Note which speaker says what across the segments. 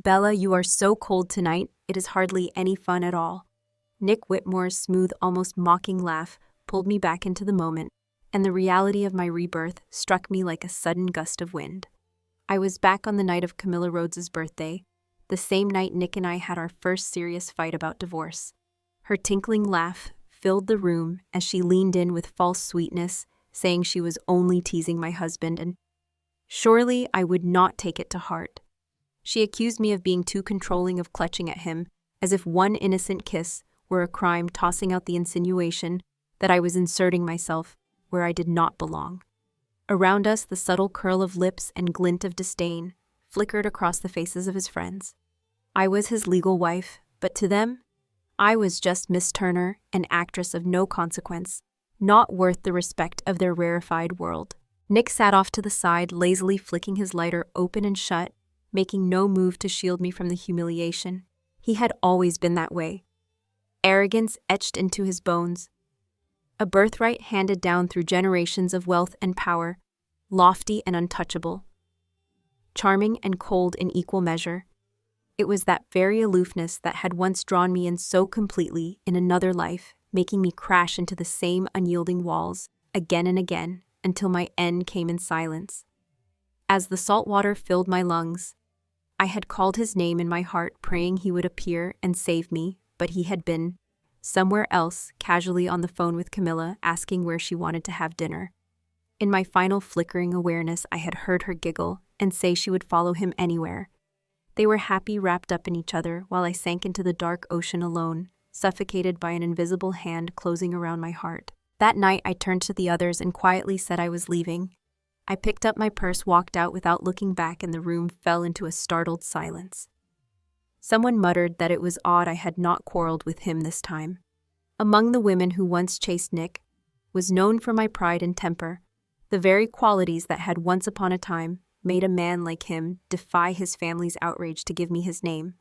Speaker 1: Bella, you are so cold tonight, it is hardly any fun at all. Nick Whitmore's smooth, almost mocking laugh pulled me back into the moment, and the reality of my rebirth struck me like a sudden gust of wind. I was back on the night of Camilla Rhodes' birthday, the same night Nick and I had our first serious fight about divorce. Her tinkling laugh filled the room as she leaned in with false sweetness, saying she was only teasing my husband, and surely I would not take it to heart. She accused me of being too controlling, of clutching at him, as if one innocent kiss were a crime, tossing out the insinuation that I was inserting myself where I did not belong. Around us, the subtle curl of lips and glint of disdain flickered across the faces of his friends. I was his legal wife, but to them, I was just Miss Turner, an actress of no consequence, not worth the respect of their rarefied world. Nick sat off to the side, lazily flicking his lighter open and shut, making no move to shield me from the humiliation. He had always been that way. Arrogance etched into his bones. A birthright handed down through generations of wealth and power, lofty and untouchable. Charming and cold in equal measure. It was that very aloofness that had once drawn me in so completely in another life, making me crash into the same unyielding walls again and again until my end came in silence. As the salt water filled my lungs, I had called his name in my heart, praying he would appear and save me, but he had been somewhere else, casually on the phone with Camilla, asking where she wanted to have dinner. In my final flickering awareness, I had heard her giggle and say she would follow him anywhere. They were happy, wrapped up in each other, while I sank into the dark ocean alone, suffocated by an invisible hand closing around my heart. That night, I turned to the others and quietly said I was leaving. I picked up my purse, walked out without looking back, and the room fell into a startled silence. Someone muttered that it was odd I had not quarreled with him this time. Among the women who once chased Nick, was known for my pride and temper, the very qualities that had once upon a time made a man like him defy his family's outrage to give me his name.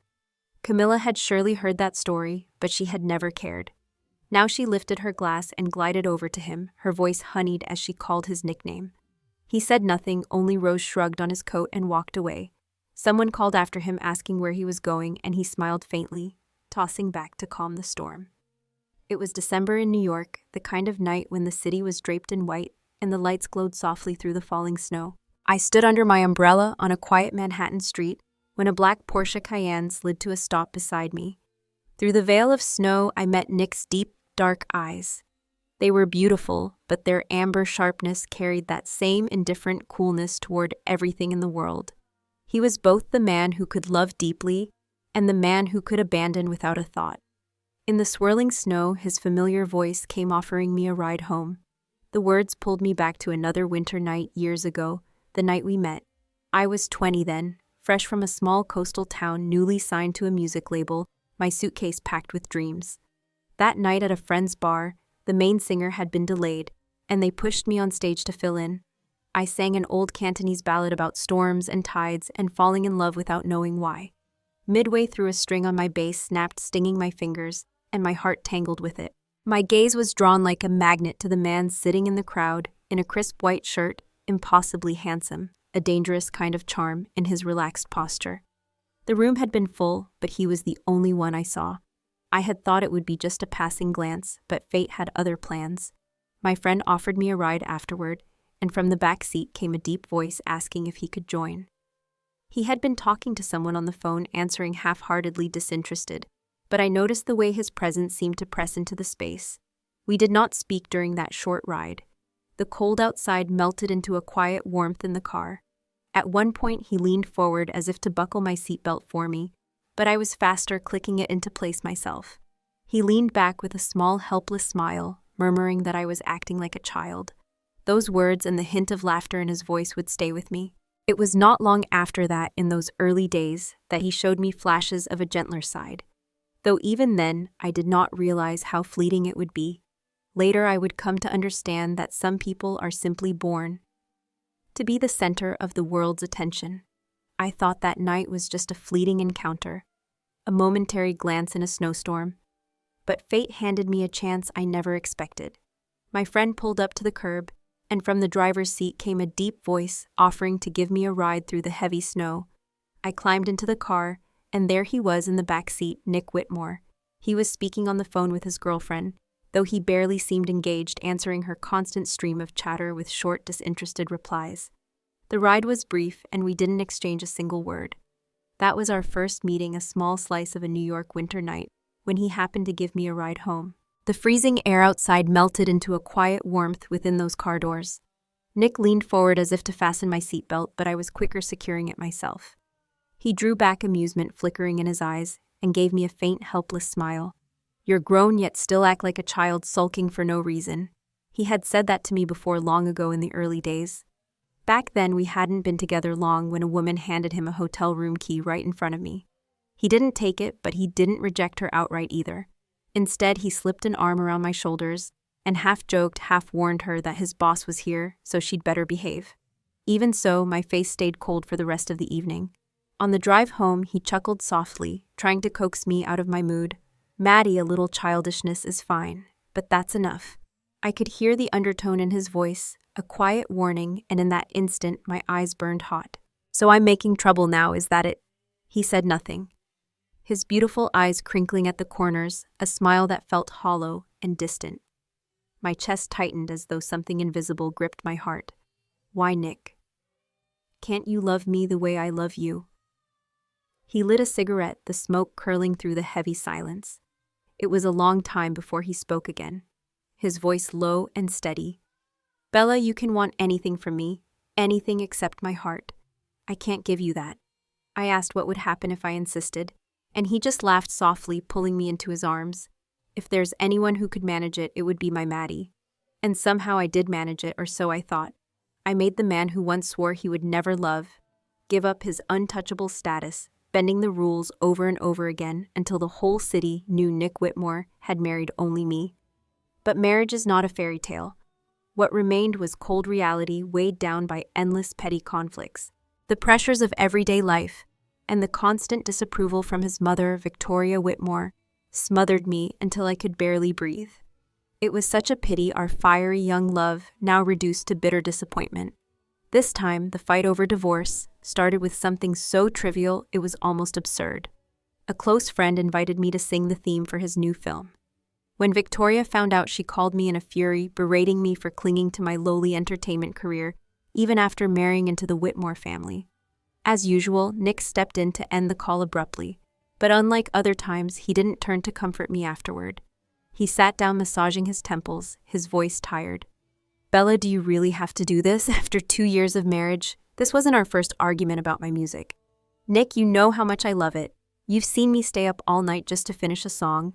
Speaker 1: Camilla had surely heard that story, but she had never cared. Now she lifted her glass and glided over to him, her voice honeyed as she called his nickname. He said nothing, only Rose shrugged on his coat and walked away. Someone called after him asking where he was going, and he smiled faintly, tossing back to calm the storm. It was December in New York, the kind of night when the city was draped in white and the lights glowed softly through the falling snow. I stood under my umbrella on a quiet Manhattan street when a black Porsche Cayenne slid to a stop beside me. Through the veil of snow, I met Nick's deep, dark eyes. They were beautiful, but their amber sharpness carried that same indifferent coolness toward everything in the world. He was both the man who could love deeply and the man who could abandon without a thought. In the swirling snow, his familiar voice came offering me a ride home. The words pulled me back to another winter night years ago, the night we met. I was 20 then, fresh from a small coastal town, newly signed to a music label, my suitcase packed with dreams. That night at a friend's bar, the main singer had been delayed, and they pushed me on stage to fill in. I sang an old Cantonese ballad about storms and tides and falling in love without knowing why. Midway through, a string on my bass snapped, stinging my fingers, and my heart tangled with it. My gaze was drawn like a magnet to the man sitting in the crowd, in a crisp white shirt, impossibly handsome, a dangerous kind of charm in his relaxed posture. The room had been full, but he was the only one I saw. I had thought it would be just a passing glance, but fate had other plans. My friend offered me a ride afterward, and from the back seat came a deep voice asking if he could join. He had been talking to someone on the phone, answering half-heartedly disinterested, but I noticed the way his presence seemed to press into the space. We did not speak during that short ride. The cold outside melted into a quiet warmth in the car. At one point, he leaned forward as if to buckle my seatbelt for me, but I was faster, clicking it into place myself. He leaned back with a small, helpless smile, murmuring that I was acting like a child. Those words and the hint of laughter in his voice would stay with me. It was not long after that, in those early days, that he showed me flashes of a gentler side. Though even then, I did not realize how fleeting it would be. Later, I would come to understand that some people are simply born to be the center of the world's attention. I thought that night was just a fleeting encounter, a momentary glance in a snowstorm. But fate handed me a chance I never expected. My friend pulled up to the curb, and from the driver's seat came a deep voice offering to give me a ride through the heavy snow. I climbed into the car, and there he was in the back seat, Nick Whitmore. He was speaking on the phone with his girlfriend, though he barely seemed engaged, answering her constant stream of chatter with short, disinterested replies. The ride was brief, and we didn't exchange a single word. That was our first meeting, a small slice of a New York winter night, when he happened to give me a ride home. The freezing air outside melted into a quiet warmth within those car doors. Nick leaned forward as if to fasten my seatbelt, but I was quicker securing it myself. He drew back, amusement flickering in his eyes, and gave me a faint, helpless smile. "You're grown yet still act like a child, sulking for no reason." He had said that to me before, long ago in the early days. Back then, we hadn't been together long when a woman handed him a hotel room key right in front of me. He didn't take it, but he didn't reject her outright either. Instead, he slipped an arm around my shoulders and half joked, half warned her that his boss was here, so she'd better behave. Even so, my face stayed cold for the rest of the evening. On the drive home, he chuckled softly, trying to coax me out of my mood. "Maddie, a little childishness is fine, but that's enough." I could hear the undertone in his voice, a quiet warning, and in that instant, my eyes burned hot. "So I'm making trouble now, is that it?" He said nothing, his beautiful eyes crinkling at the corners, a smile that felt hollow and distant. My chest tightened as though something invisible gripped my heart. "Why, Nick? Can't you love me the way I love you?" He lit a cigarette, the smoke curling through the heavy silence. It was a long time before he spoke again, his voice low and steady. "Bella, you can want anything from me, anything except my heart. I can't give you that." I asked what would happen if I insisted, and he just laughed softly, pulling me into his arms. If there's anyone who could manage it, it would be my Maddie. And somehow I did manage it, or so I thought. I made the man who once swore he would never love give up his untouchable status, bending the rules over and over again until the whole city knew Nick Whitmore had married only me. But marriage is not a fairy tale. What remained was cold reality, weighed down by endless petty conflicts, the pressures of everyday life, and the constant disapproval from his mother, Victoria Whitmore, smothered me until I could barely breathe. It was such a pity, our fiery young love now reduced to bitter disappointment. This time, the fight over divorce started with something so trivial it was almost absurd. A close friend invited me to sing the theme for his new film. When Victoria found out, she called me in a fury, berating me for clinging to my lowly entertainment career, even after marrying into the Whitmore family. As usual, Nick stepped in to end the call abruptly, but unlike other times, he didn't turn to comfort me afterward. He sat down, massaging his temples, his voice tired. "Bella, do you really have to do this after 2 years of marriage? This wasn't our first argument about my music. Nick, you know how much I love it. You've seen me stay up all night just to finish a song."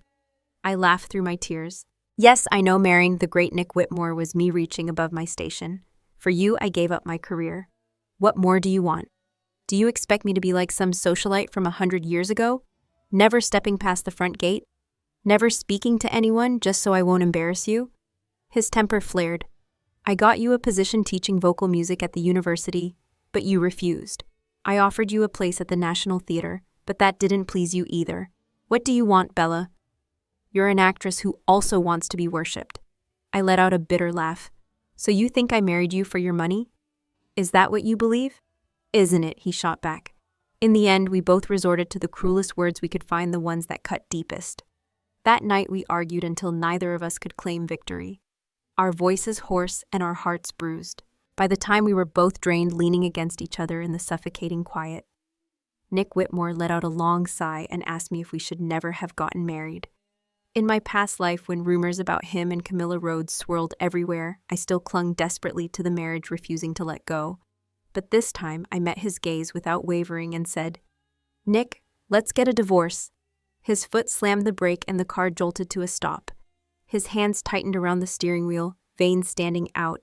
Speaker 1: I laughed through my tears. "Yes, I know marrying the great Nick Whitmore was me reaching above my station. For you, I gave up my career. What more do you want? Do you expect me to be like some socialite from 100 years ago? Never stepping past the front gate? Never speaking to anyone just so I won't embarrass you?" His temper flared. "I got you a position teaching vocal music at the university, but you refused. I offered you a place at the National Theater, but that didn't please you either. What do you want, Bella? You're an actress who also wants to be worshipped." I let out a bitter laugh. "So you think I married you for your money? Is that what you believe?" "Isn't it?" he shot back. In the end, we both resorted to the cruelest words we could find, the ones that cut deepest. That night we argued until neither of us could claim victory. Our voices hoarse and our hearts bruised. By the time we were both drained, leaning against each other in the suffocating quiet, Nick Whitmore let out a long sigh and asked me if we should never have gotten married. In my past life, when rumors about him and Camilla Rhodes swirled everywhere, I still clung desperately to the marriage, refusing to let go. But this time, I met his gaze without wavering and said, "Nick, let's get a divorce." His foot slammed the brake and the car jolted to a stop. His hands tightened around the steering wheel, veins standing out.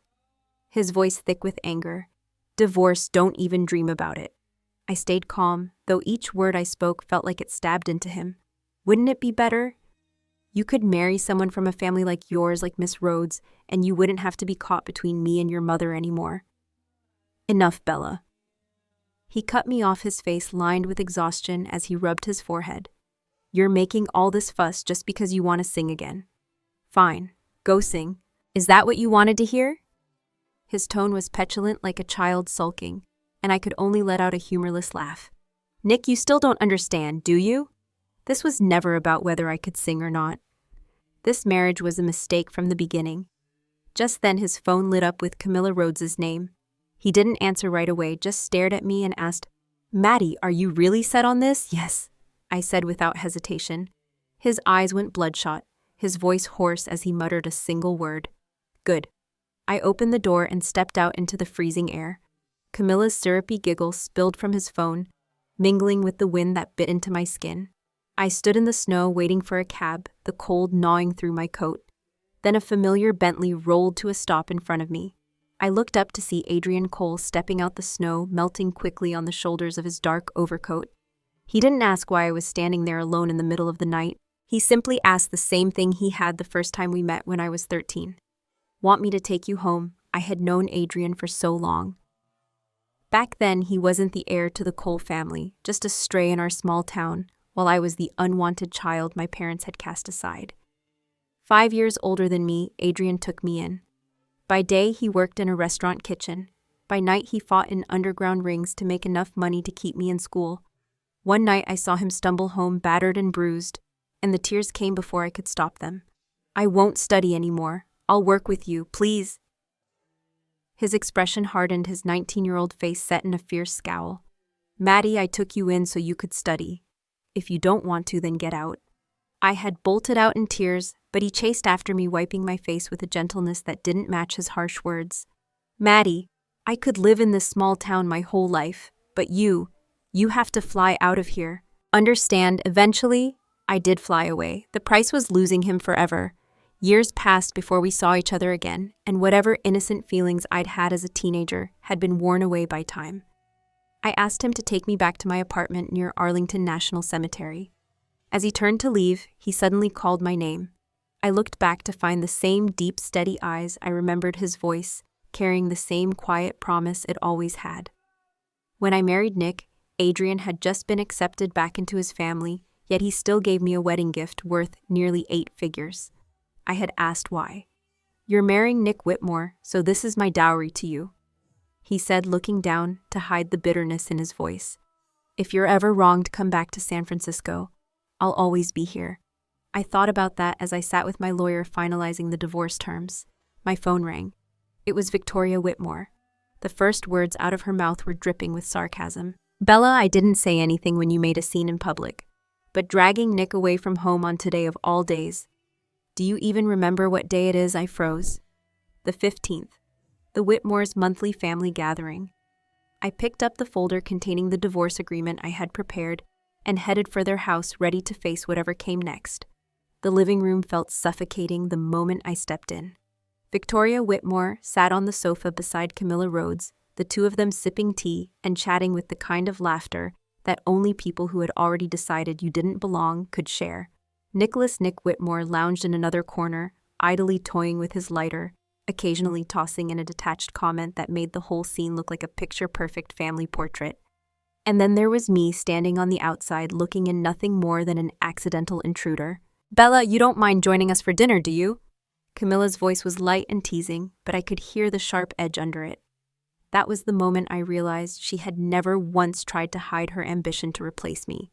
Speaker 1: His voice thick with anger. "Divorce, don't even dream about it." I stayed calm, though each word I spoke felt like it stabbed into him. "Wouldn't it be better? You could marry someone from a family like yours, like Miss Rhodes, and you wouldn't have to be caught between me and your mother anymore." "Enough, Bella." He cut me off, his face lined with exhaustion as he rubbed his forehead. "You're making all this fuss just because you want to sing again. Fine, go sing. Is that what you wanted to hear?" His tone was petulant, like a child sulking, and I could only let out a humorless laugh. Nick, you still don't understand, do you? This was never about whether I could sing or not. This marriage was a mistake from the beginning. Just then his phone lit up with Camilla Rhodes' name. He didn't answer right away, just stared at me and asked, "Maddie, are you really set on this?" "Yes," I said without hesitation. His eyes went bloodshot, his voice hoarse as he muttered a single word. "Good." I opened the door and stepped out into the freezing air. Camilla's syrupy giggle spilled from his phone, mingling with the wind that bit into my skin. I stood in the snow waiting for a cab, the cold gnawing through my coat. Then a familiar Bentley rolled to a stop in front of me. I looked up to see Adrian Cole stepping out the snow, melting quickly on the shoulders of his dark overcoat. He didn't ask why I was standing there alone in the middle of the night. He simply asked the same thing he had the first time we met when I was 13. "Want me to take you home?" I had known Adrian for so long. Back then, he wasn't the heir to the Cole family, just a stray in our small town, while I was the unwanted child my parents had cast aside. 5 years older than me, Adrian took me in. By day, he worked in a restaurant kitchen. By night, he fought in underground rings to make enough money to keep me in school. One night, I saw him stumble home battered and bruised, and the tears came before I could stop them. "I won't study anymore. I'll work with you, please." His expression hardened, his 19-year-old face set in a fierce scowl. "Maddie, I took you in so you could study. If you don't want to, then get out." I had bolted out in tears, but he chased after me, wiping my face with a gentleness that didn't match his harsh words. "Maddie, I could live in this small town my whole life, but you have to fly out of here. Understand?" Eventually, I did fly away. The price was losing him forever. Years passed before we saw each other again, and whatever innocent feelings I'd had as a teenager had been worn away by time. I asked him to take me back to my apartment near Arlington National Cemetery. As he turned to leave, he suddenly called my name. I looked back to find the same deep, steady eyes. I remembered his voice, carrying the same quiet promise it always had. When I married Nick, Adrian had just been accepted back into his family, yet he still gave me a wedding gift worth nearly 8 figures. I had asked why. "You're marrying Nick Whitmore, so this is my dowry to you," he said, looking down to hide the bitterness in his voice. "If you're ever wronged, come back to San Francisco. I'll always be here." I thought about that as I sat with my lawyer finalizing the divorce terms. My phone rang. It was Victoria Whitmore. The first words out of her mouth were dripping with sarcasm. "Bella, I didn't say anything when you made a scene in public. But dragging Nick away from home on today of all days. Do you even remember what day it is?" I froze. "The 15th. The Whitmores' monthly family gathering." I picked up the folder containing the divorce agreement I had prepared and headed for their house, ready to face whatever came next. The living room felt suffocating the moment I stepped in. Victoria Whitmore sat on the sofa beside Camilla Rhodes, the two of them sipping tea and chatting with the kind of laughter that only people who had already decided you didn't belong could share. Nick Whitmore lounged in another corner, idly toying with his lighter, occasionally tossing in a detached comment that made the whole scene look like a picture-perfect family portrait. And then there was me standing on the outside, looking in nothing more than an accidental intruder. "Bella, you don't mind joining us for dinner, do you?" Camilla's voice was light and teasing, but I could hear the sharp edge under it. That was the moment I realized she had never once tried to hide her ambition to replace me.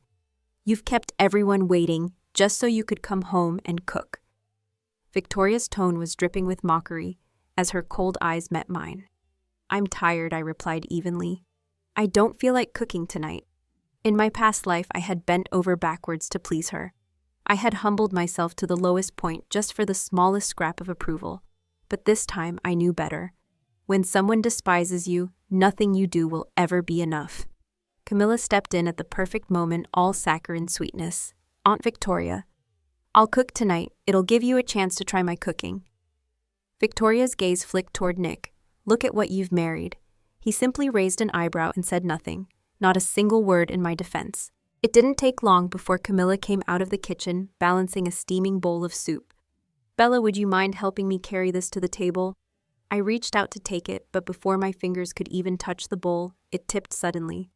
Speaker 1: "You've kept everyone waiting just so you could come home and cook." Victoria's tone was dripping with mockery as her cold eyes met mine. "I'm tired," I replied evenly. "I don't feel like cooking tonight." In my past life, I had bent over backwards to please her. I had humbled myself to the lowest point just for the smallest scrap of approval. But this time, I knew better. When someone despises you, nothing you do will ever be enough. Camilla stepped in at the perfect moment, all saccharine sweetness. "Aunt Victoria, I'll cook tonight. It'll give you a chance to try my cooking." Victoria's gaze flicked toward Nick. "Look at what you've married." He simply raised an eyebrow and said nothing, not a single word in my defense. It didn't take long before Camilla came out of the kitchen, balancing a steaming bowl of soup. "Bella, would you mind helping me carry this to the table?" I reached out to take it, but before my fingers could even touch the bowl, it tipped suddenly.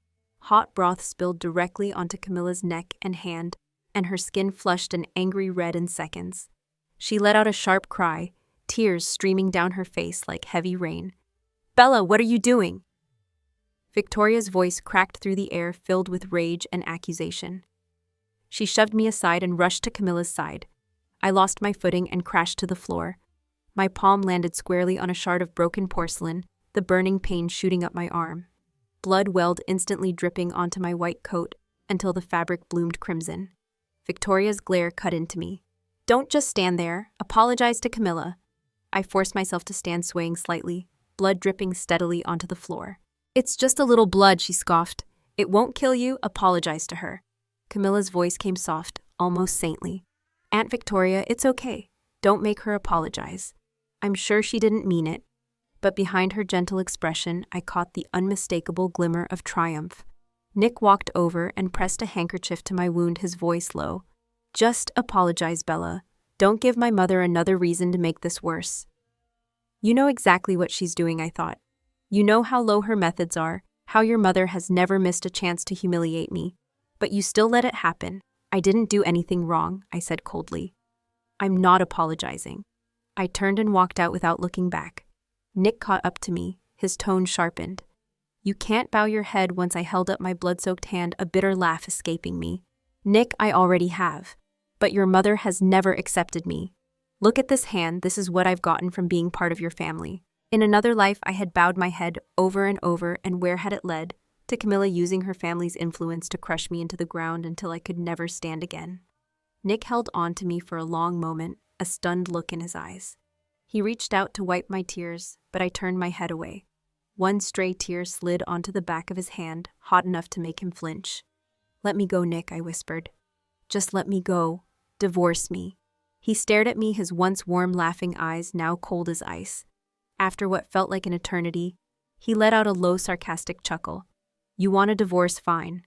Speaker 1: Hot broth spilled directly onto Camilla's neck and hand, and her skin flushed an angry red in seconds. She let out a sharp cry, tears streaming down her face like heavy rain. "Bella, what are you doing?" Victoria's voice cracked through the air, filled with rage and accusation. She shoved me aside and rushed to Camilla's side. I lost my footing and crashed to the floor. My palm landed squarely on a shard of broken porcelain, the burning pain shooting up my arm. Blood welled, instantly dripping onto my white coat until the fabric bloomed crimson. Victoria's glare cut into me. "Don't just stand there. Apologize to Camilla." I forced myself to stand, swaying slightly, blood dripping steadily onto the floor. "It's just a little blood," she scoffed. "It won't kill you. Apologize to her." Camilla's voice came soft, almost saintly. "Aunt Victoria, it's okay. Don't make her apologize. I'm sure she didn't mean it." But behind her gentle expression, I caught the unmistakable glimmer of triumph. Nick walked over and pressed a handkerchief to my wound, his voice low. "Just apologize, Bella. Don't give my mother another reason to make this worse." "You know exactly what she's doing," I thought. "You know how low her methods are, how your mother has never missed a chance to humiliate me. But you still let it happen." "I didn't do anything wrong," I said coldly. "I'm not apologizing." I turned and walked out without looking back. Nick caught up to me, his tone sharpened. "You can't bow your head." Once I held up my blood-soaked hand, a bitter laugh escaping me. "Nick, I already have. But your mother has never accepted me. Look at this hand. This is what I've gotten from being part of your family." In another life, I had bowed my head over, and where had it led? To Camilla using her family's influence to crush me into the ground until I could never stand again. Nick held on to me for a long moment, a stunned look in his eyes. He reached out to wipe my tears, but I turned my head away. One stray tear slid onto the back of his hand, hot enough to make him flinch. "Let me go, Nick," I whispered. "Just let me go. Divorce me." He stared at me, his once warm, laughing eyes now cold as ice. After what felt like an eternity, he let out a low, sarcastic chuckle. "You want a divorce? Fine.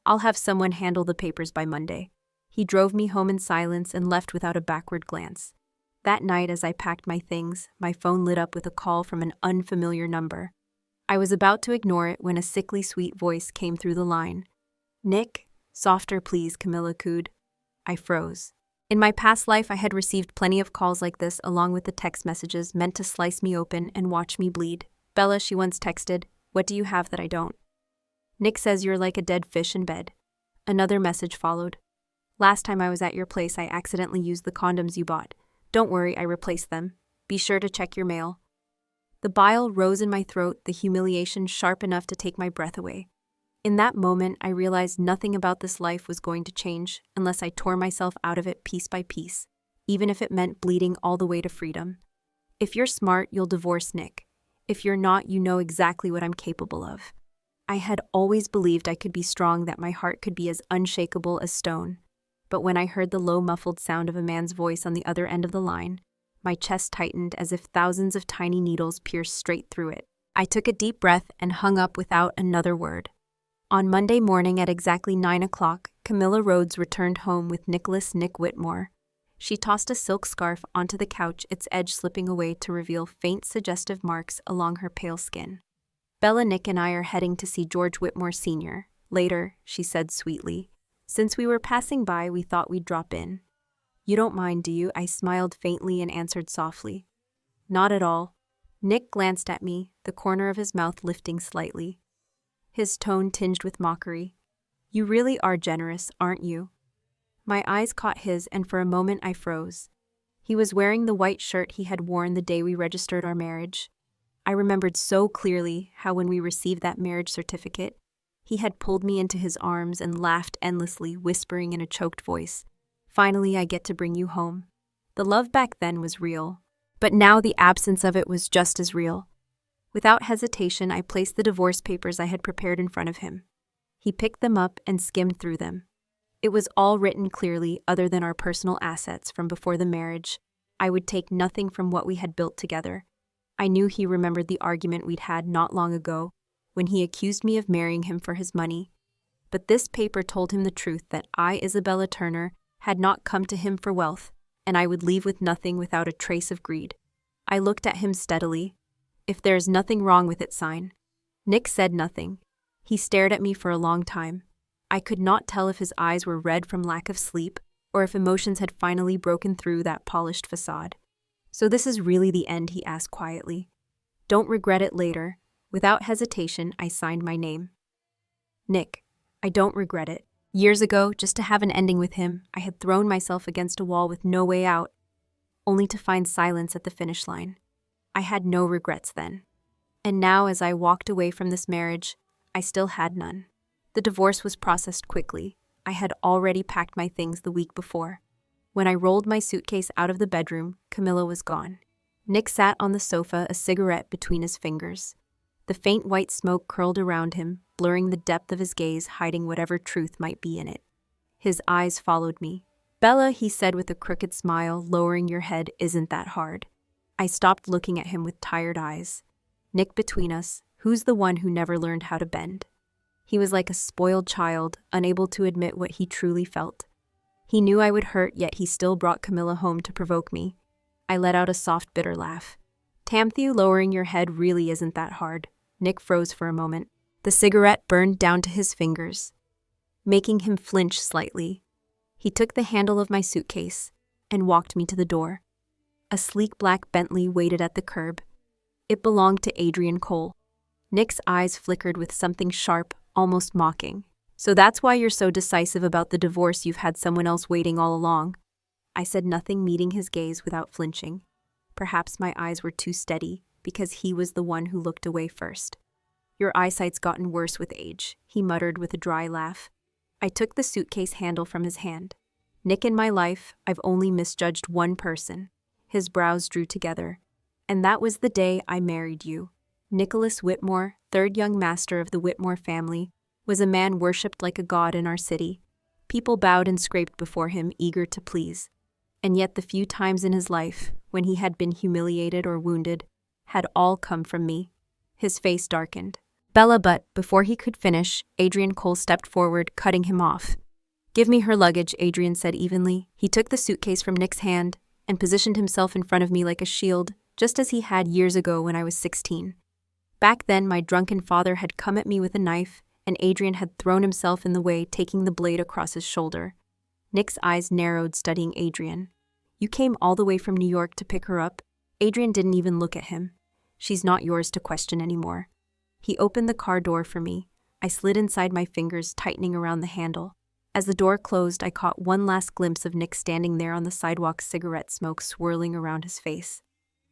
Speaker 1: I'll have someone handle the papers by Monday." He drove me home in silence and left without a backward glance. That night, as I packed my things, my phone lit up with a call from an unfamiliar number. I was about to ignore it when a sickly sweet voice came through the line. "Nick, softer please," Camilla cooed. I froze. In my past life, I had received plenty of calls like this, along with the text messages meant to slice me open and watch me bleed. "Bella," she once texted, "what do you have that I don't?" "Nick says you're like a dead fish in bed." Another message followed. "Last time I was at your place, I accidentally used the condoms you bought. Don't worry, I replaced them. Be sure to check your mail." The bile rose in my throat, the humiliation sharp enough to take my breath away. In that moment, I realized nothing about this life was going to change unless I tore myself out of it piece by piece, even if it meant bleeding all the way to freedom. If you're smart, you'll divorce Nick. If you're not, you know exactly what I'm capable of. I had always believed I could be strong, that my heart could be as unshakable as stone. But when I heard the low, muffled sound of a man's voice on the other end of the line, my chest tightened as if thousands of tiny needles pierced straight through it. I took a deep breath and hung up without another word. On Monday morning at exactly 9 o'clock, Camilla Rhodes returned home with Nick Whitmore. She tossed a silk scarf onto the couch, its edge slipping away to reveal faint, suggestive marks along her pale skin. "Bella, Nick and I are heading to see George Whitmore Sr. later," she said sweetly. "Since we were passing by, we thought we'd drop in." "You don't mind, do you?" I smiled faintly and answered softly. "Not at all." Nick glanced at me, the corner of his mouth lifting slightly. His tone tinged with mockery. "You really are generous, aren't you?" My eyes caught his, and for a moment I froze. He was wearing the white shirt he had worn the day we registered our marriage. I remembered so clearly how, when we received that marriage certificate, he had pulled me into his arms and laughed endlessly, whispering in a choked voice, "Finally, I get to bring you home." The love back then was real, but now the absence of it was just as real. Without hesitation, I placed the divorce papers I had prepared in front of him. He picked them up and skimmed through them. It was all written clearly, other than our personal assets from before the marriage. I would take nothing from what we had built together. I knew he remembered the argument we'd had not long ago, when he accused me of marrying him for his money. But this paper told him the truth, that I, Isabella Turner, had not come to him for wealth, and I would leave with nothing without a trace of greed. I looked at him steadily. "If there's nothing wrong with it, sign." Nick said nothing. He stared at me for a long time. I could not tell if his eyes were red from lack of sleep, or if emotions had finally broken through that polished facade. "So this is really the end?" he asked quietly. "Don't regret it later. Without hesitation, I signed my name. Nick, I don't regret it. Years ago, just to have an ending with him, I had thrown myself against a wall with no way out, only to find silence at the finish line. I had no regrets then. And now, as I walked away from this marriage, I still had none. The divorce was processed quickly. I had already packed my things the week before. When I rolled my suitcase out of the bedroom, Camilla was gone. Nick sat on the sofa, a cigarette between his fingers. The faint white smoke curled around him, blurring the depth of his gaze, hiding whatever truth might be in it. His eyes followed me. "Bella," he said with a crooked smile, "lowering your head isn't that hard." I stopped looking at him with tired eyes. Nick between us, who's the one who never learned how to bend? He was like a spoiled child, unable to admit what he truly felt. He knew I would hurt, yet he still brought Camilla home to provoke me. I let out a soft, bitter laugh. "Tamthew, lowering your head really isn't that hard." Nick froze for a moment. The cigarette burned down to his fingers, making him flinch slightly. He took the handle of my suitcase and walked me to the door. A sleek black Bentley waited at the curb. It belonged to Adrian Cole. Nick's eyes flickered with something sharp, almost mocking. "So that's why you're so decisive about the divorce? You've had someone else waiting all along?" I said nothing, meeting his gaze without flinching. Perhaps my eyes were too steady, because he was the one who looked away first. "Your eyesight's gotten worse with age," he muttered with a dry laugh. I took the suitcase handle from his hand. "Nick, in my life, I've only misjudged one person." His brows drew together. "And that was the day I married you." Nicholas Whitmore, third young master of the Whitmore family, was a man worshipped like a god in our city. People bowed and scraped before him, eager to please. And yet the few times in his life, when he had been humiliated or wounded, had all come from me. His face darkened. "Bella," but before he could finish, Adrian Cole stepped forward, cutting him off. "Give me her luggage," Adrian said evenly. He took the suitcase from Nick's hand and positioned himself in front of me like a shield, just as he had years ago when I was 16. Back then, my drunken father had come at me with a knife, and Adrian had thrown himself in the way, taking the blade across his shoulder. Nick's eyes narrowed, studying Adrian. "You came all the way from New York to pick her up?" Adrian didn't even look at him. "She's not yours to question anymore." He opened the car door for me. I slid inside, my fingers tightening around the handle. As the door closed, I caught one last glimpse of Nick standing there on the sidewalk, cigarette smoke swirling around his face.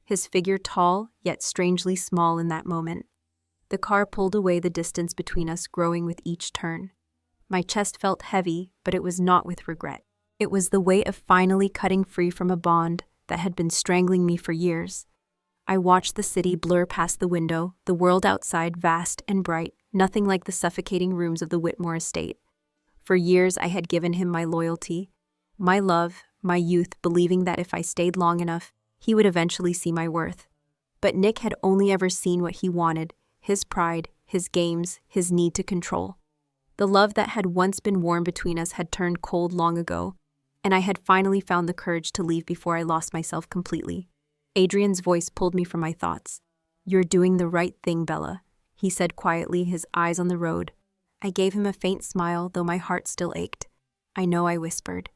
Speaker 1: His figure tall, yet strangely small in that moment. The car pulled away, the distance between us growing with each turn. My chest felt heavy, but it was not with regret. It was the weight of finally cutting free from a bond that had been strangling me for years. I watched the city blur past the window, the world outside vast and bright, nothing like the suffocating rooms of the Whitmore estate. For years I had given him my loyalty, my love, my youth, believing that if I stayed long enough, he would eventually see my worth. But Nick had only ever seen what he wanted, his pride, his games, his need to control. The love that had once been warm between us had turned cold long ago, and I had finally found the courage to leave before I lost myself completely. Adrian's voice pulled me from my thoughts. "You're doing the right thing, Bella," he said quietly, his eyes on the road. I gave him a faint smile, though my heart still ached. "I know," I whispered.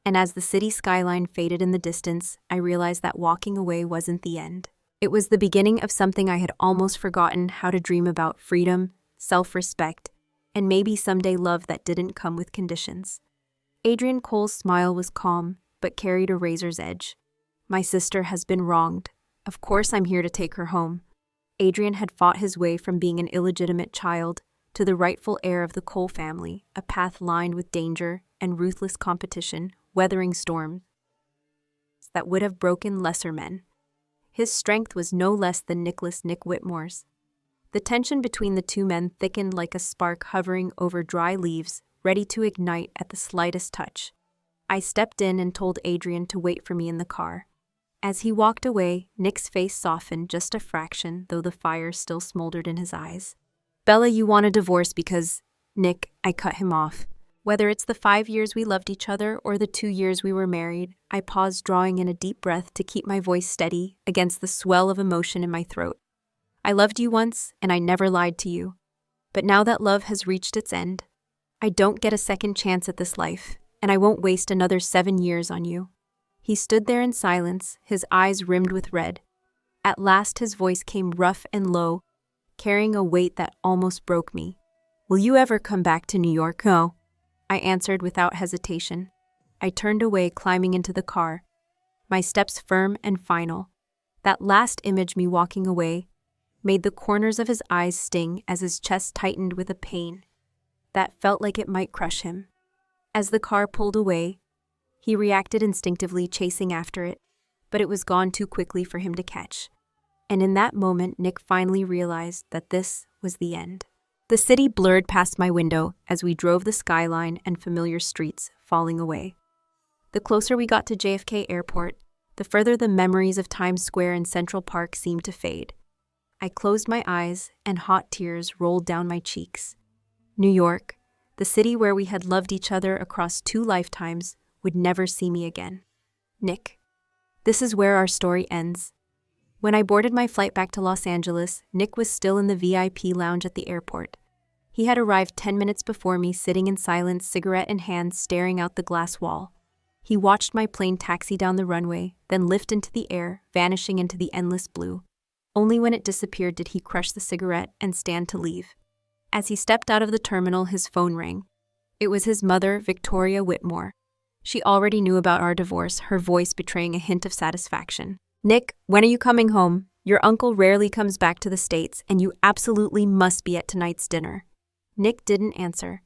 Speaker 1: And as the city skyline faded in the distance, I realized that walking away wasn't the end. It was the beginning of something I had almost forgotten how to dream about: freedom, self-respect, and maybe someday love that didn't come with conditions. Adrian Cole's smile was calm, but carried a razor's edge. "My sister has been wronged. Of course I'm here to take her home." Adrian had fought his way from being an illegitimate child to the rightful heir of the Cole family, a path lined with danger and ruthless competition, weathering storms that would have broken lesser men. His strength was no less than Nick Whitmore's. The tension between the two men thickened like a spark hovering over dry leaves, ready to ignite at the slightest touch. I stepped in and told Adrian to wait for me in the car. As he walked away, Nick's face softened just a fraction, though the fire still smoldered in his eyes. "Bella, you want a divorce because—" "Nick," I cut him off. Whether it's the 5 years we loved each other or the 2 years we were married, I paused, drawing in a deep breath to keep my voice steady against the swell of emotion in my throat. "I loved you once, and I never lied to you. But now that love has reached its end, I don't get a second chance at this life, and I won't waste another 7 years on you." He stood there in silence, his eyes rimmed with red. At last his voice came rough and low. carrying a weight that almost broke me. "Will you ever come back to New York?" "No," I answered without hesitation. I turned away, climbing into the car, my steps firm and final. That last image, me walking away, made the corners of his eyes sting as his chest tightened with a pain that felt like it might crush him. As the car pulled away, he reacted instinctively, chasing after it, but it was gone too quickly for him to catch. And in that moment, Nick finally realized that this was the end. The city blurred past my window as we drove, the skyline and familiar streets falling away. The closer we got to JFK Airport, the further the memories of Times Square and Central Park seemed to fade. I closed my eyes and hot tears rolled down my cheeks. New York, the city where we had loved each other across 2 lifetimes, would never see me again. Nick. This is where our story ends. When I boarded my flight back to Los Angeles, Nick was still in the VIP lounge at the airport. He had arrived 10 minutes before me, sitting in silence, cigarette in hand, staring out the glass wall. He watched my plane taxi down the runway, then lift into the air, vanishing into the endless blue. Only when it disappeared did he crush the cigarette and stand to leave. As he stepped out of the terminal, his phone rang. It was his mother, Victoria Whitmore. She already knew about our divorce, her voice betraying a hint of satisfaction. "Nick, when are you coming home? Your uncle rarely comes back to the States, and you absolutely must be at tonight's dinner." Nick didn't answer.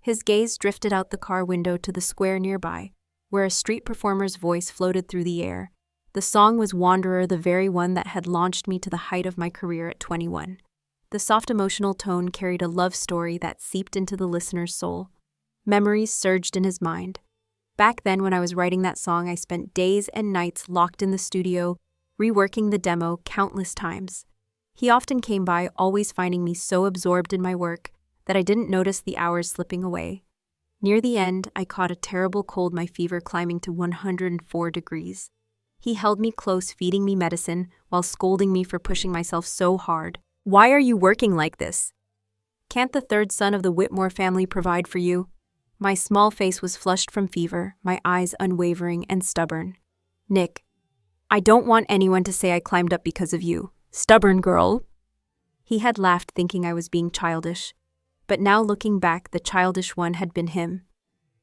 Speaker 1: His gaze drifted out the car window to the square nearby, where a street performer's voice floated through the air. The song was Wanderer, the very one that had launched me to the height of my career at 21. The soft emotional tone carried a love story that seeped into the listener's soul. Memories surged in his mind. Back then, when I was writing that song, I spent days and nights locked in the studio, reworking the demo countless times. He often came by, always finding me so absorbed in my work that I didn't notice the hours slipping away. Near the end, I caught a terrible cold, my fever climbing to 104 degrees. He held me close, feeding me medicine, while scolding me for pushing myself so hard. "Why are you working like this? Can't the third son of the Whitmore family provide for you?" My small face was flushed from fever, my eyes unwavering and stubborn. "Nick, I don't want anyone to say I climbed up because of you. Stubborn girl." He had laughed, thinking I was being childish. But now, looking back, the childish one had been him.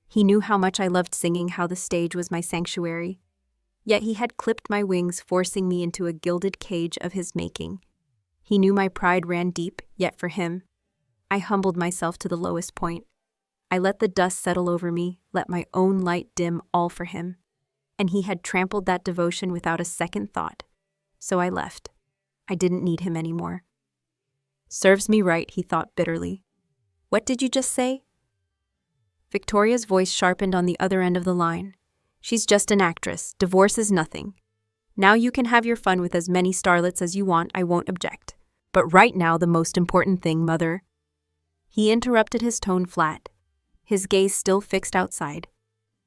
Speaker 1: He knew how much I loved singing, how the stage was my sanctuary. Yet he had clipped my wings, forcing me into a gilded cage of his making. He knew my pride ran deep, yet for him, I humbled myself to the lowest point. I let the dust settle over me, let my own light dim, all for him. And he had trampled that devotion without a second thought. So I left. I didn't need him anymore. "Serves me right," he thought bitterly. "What did you just say?" Victoria's voice sharpened on the other end of the line. "She's just an actress. Divorce is nothing. Now you can have your fun with as many starlets as you want, I won't object. But right now, the most important thing, Mother." He interrupted, his tone flat, his gaze still fixed outside.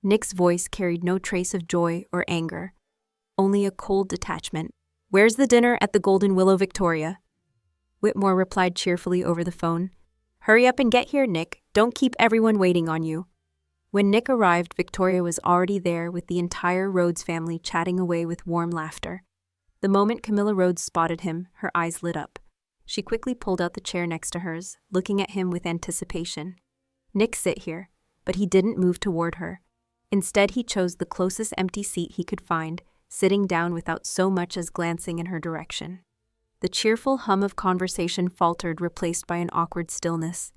Speaker 1: Nick's voice carried no trace of joy or anger, only a cold detachment. "Where's the dinner?" "At the Golden Willow, Victoria." Whitmore replied cheerfully over the phone. "Hurry up and get here, Nick. Don't keep everyone waiting on you." When Nick arrived, Victoria was already there with the entire Rhodes family chatting away with warm laughter. The moment Camilla Rhodes spotted him, her eyes lit up. She quickly pulled out the chair next to hers, looking at him with anticipation. "Nick, sit here." But he didn't move toward her. Instead, he chose the closest empty seat he could find, sitting down without so much as glancing in her direction. The cheerful hum of conversation faltered, replaced by an awkward stillness.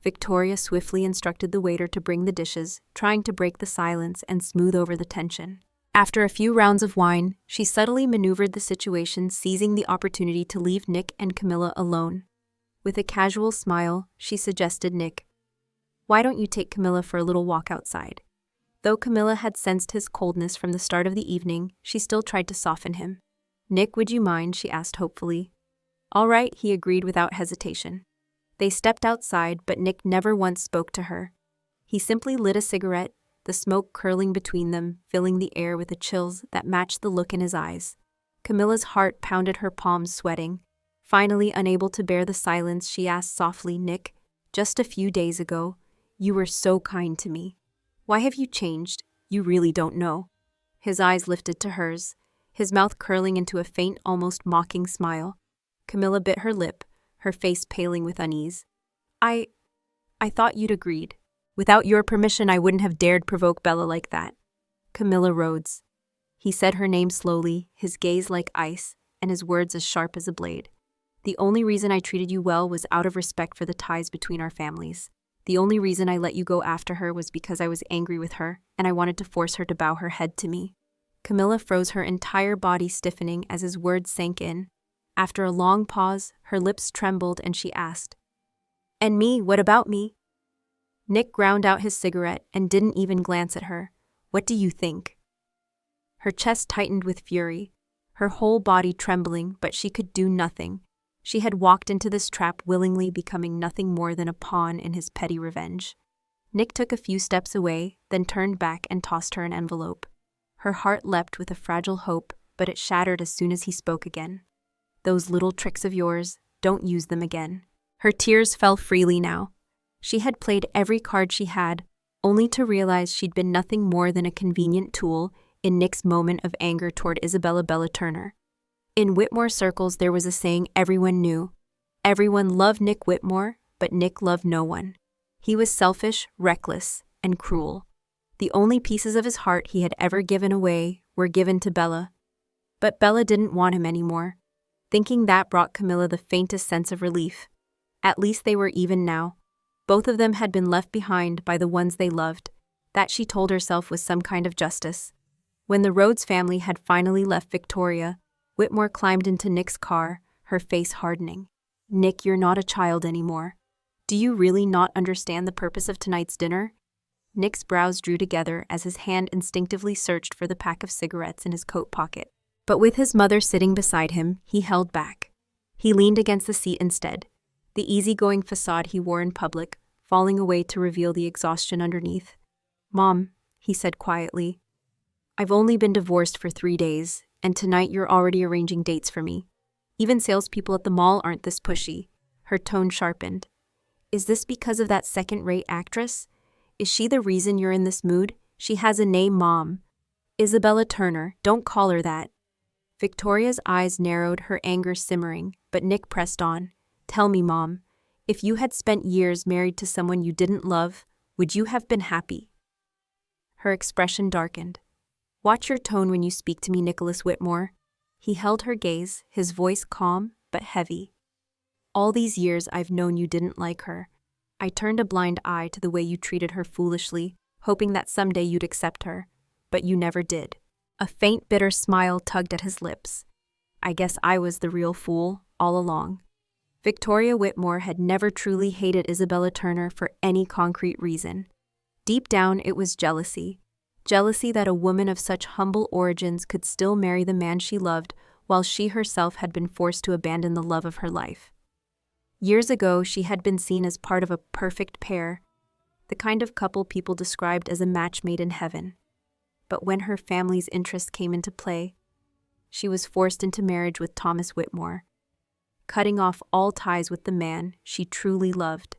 Speaker 1: Victoria swiftly instructed the waiter to bring the dishes, trying to break the silence and smooth over the tension. After a few rounds of wine, she subtly maneuvered the situation, seizing the opportunity to leave Nick and Camilla alone. With a casual smile, she suggested, "Nick, why don't you take Camilla for a little walk outside?" Though Camilla had sensed his coldness from the start of the evening, she still tried to soften him. "Nick, would you mind?" she asked hopefully. "All right," he agreed without hesitation. They stepped outside, but Nick never once spoke to her. He simply lit a cigarette, the smoke curling between them, filling the air with the chills that matched the look in his eyes. Camilla's heart pounded, her palms sweating. Finally, unable to bear the silence, she asked softly, "Nick, just a few days ago, you were so kind to me. Why have you changed? You really don't know." His eyes lifted to hers, his mouth curling into a faint, almost mocking smile. Camilla bit her lip, her face paling with unease. I thought you'd agreed. Without your permission, I wouldn't have dared provoke Bella like that. Camilla Rhodes. He said her name slowly, his gaze like ice, and his words as sharp as a blade. The only reason I treated you well was out of respect for the ties between our families. The only reason I let you go after her was because I was angry with her, and I wanted to force her to bow her head to me. Camilla froze, her entire body stiffening as his words sank in. After a long pause, her lips trembled and she asked, "And me, what about me?" Nick ground out his cigarette and didn't even glance at her. "What do you think?" Her chest tightened with fury, her whole body trembling, but she could do nothing. She had walked into this trap willingly, becoming nothing more than a pawn in his petty revenge. Nick took a few steps away, then turned back and tossed her an envelope. Her heart leapt with a fragile hope, but it shattered as soon as he spoke again. "Those little tricks of yours, don't use them again." Her tears fell freely now. She had played every card she had, only to realize she'd been nothing more than a convenient tool in Nick's moment of anger toward Isabella Turner. In Whitmore circles, there was a saying everyone knew. Everyone loved Nick Whitmore, but Nick loved no one. He was selfish, reckless, and cruel. The only pieces of his heart he had ever given away were given to Bella. But Bella didn't want him anymore. Thinking that brought Camilla the faintest sense of relief. At least they were even now. Both of them had been left behind by the ones they loved. That, she told herself, was some kind of justice. When the Rhodes family had finally left Victoria, Whitmore climbed into Nick's car, her face hardening. "Nick, you're not a child anymore. Do you really not understand the purpose of tonight's dinner?" Nick's brows drew together as his hand instinctively searched for the pack of cigarettes in his coat pocket. But with his mother sitting beside him, he held back. He leaned against the seat instead, the easygoing facade he wore in public, falling away to reveal the exhaustion underneath. "Mom," he said quietly, "I've only been divorced for 3 days, and tonight you're already arranging dates for me. Even salespeople at the mall aren't this pushy." Her tone sharpened. "Is this because of that second-rate actress? Is she the reason you're in this mood? She has a name, Mom. Isabella Turner, don't call her that." Victoria's eyes narrowed, her anger simmering, but Nick pressed on. "Tell me, Mom, if you had spent years married to someone you didn't love, would you have been happy?" Her expression darkened. "Watch your tone when you speak to me, Nicholas Whitmore." He held her gaze, his voice calm but heavy. "All these years I've known you didn't like her. I turned a blind eye to the way you treated her foolishly, hoping that someday you'd accept her. But you never did." A faint, bitter smile tugged at his lips. "I guess I was the real fool, all along." Victoria Whitmore had never truly hated Isabella Turner for any concrete reason. Deep down, it was jealousy. Jealousy that a woman of such humble origins could still marry the man she loved, while she herself had been forced to abandon the love of her life. Years ago, she had been seen as part of a perfect pair, the kind of couple people described as a match made in heaven. But when her family's interests came into play, she was forced into marriage with Thomas Whitmore, cutting off all ties with the man she truly loved.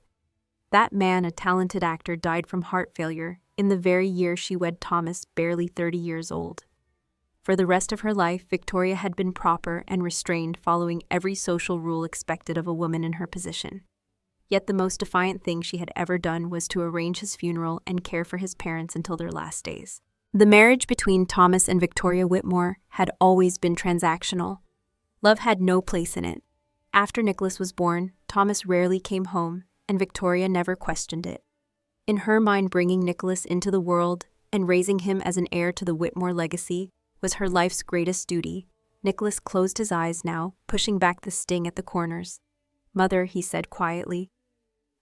Speaker 1: That man, a talented actor, died from heart failure in the very year she wed Thomas, barely 30 years old. For the rest of her life, Victoria had been proper and restrained, following every social rule expected of a woman in her position. Yet the most defiant thing she had ever done was to arrange his funeral and care for his parents until their last days. The marriage between Thomas and Victoria Whitmore had always been transactional. Love had no place in it. After Nicholas was born, Thomas rarely came home, and Victoria never questioned it. In her mind, bringing Nicholas into the world and raising him as an heir to the Whitmore legacy was her life's greatest duty. Nicholas closed his eyes now, pushing back the sting at the corners. "Mother," he said quietly,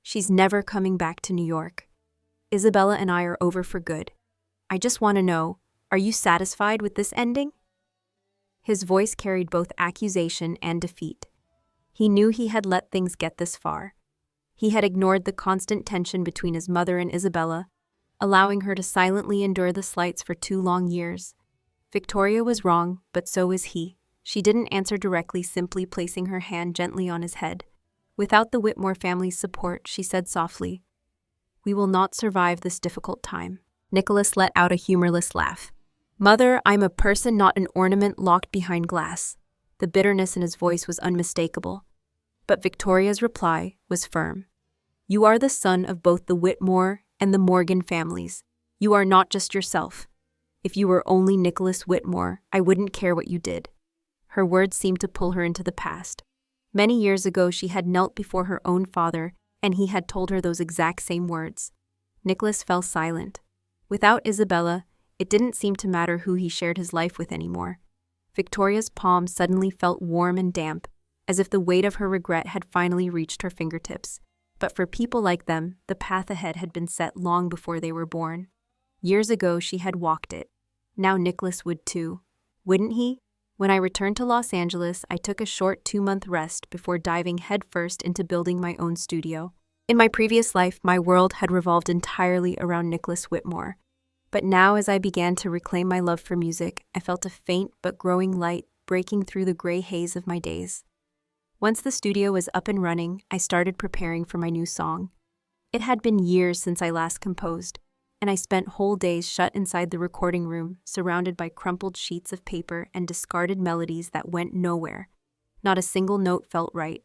Speaker 1: "she's never coming back to New York. Isabella and I are over for good. I just want to know, are you satisfied with this ending?" His voice carried both accusation and defeat. He knew he had let things get this far. He had ignored the constant tension between his mother and Isabella, allowing her to silently endure the slights for 2 long years. Victoria was wrong, but so was he. She didn't answer directly, simply placing her hand gently on his head. Without the Whitmore family's support, she said softly, "We will not survive this difficult time." Nicholas let out a humorless laugh. "Mother, I'm a person, not an ornament locked behind glass." The bitterness in his voice was unmistakable. But Victoria's reply was firm. You are the son of both the Whitmore and the Morgan families. You are not just yourself. If you were only Nicholas Whitmore, I wouldn't care what you did. Her words seemed to pull her into the past. Many years ago, she had knelt before her own father, and he had told her those exact same words. Nicholas fell silent. Without Isabella, it didn't seem to matter who he shared his life with anymore. Victoria's palm suddenly felt warm and damp, as if the weight of her regret had finally reached her fingertips. But for people like them, the path ahead had been set long before they were born. Years ago, she had walked it. Now Nicholas would too. Wouldn't he? When I returned to Los Angeles, I took a short 2-month rest before diving headfirst into building my own studio. In my previous life, my world had revolved entirely around Nicholas Whitmore. But now, as I began to reclaim my love for music, I felt a faint but growing light breaking through the gray haze of my days. Once the studio was up and running, I started preparing for my new song. It had been years since I last composed, and I spent whole days shut inside the recording room, surrounded by crumpled sheets of paper and discarded melodies that went nowhere. Not a single note felt right.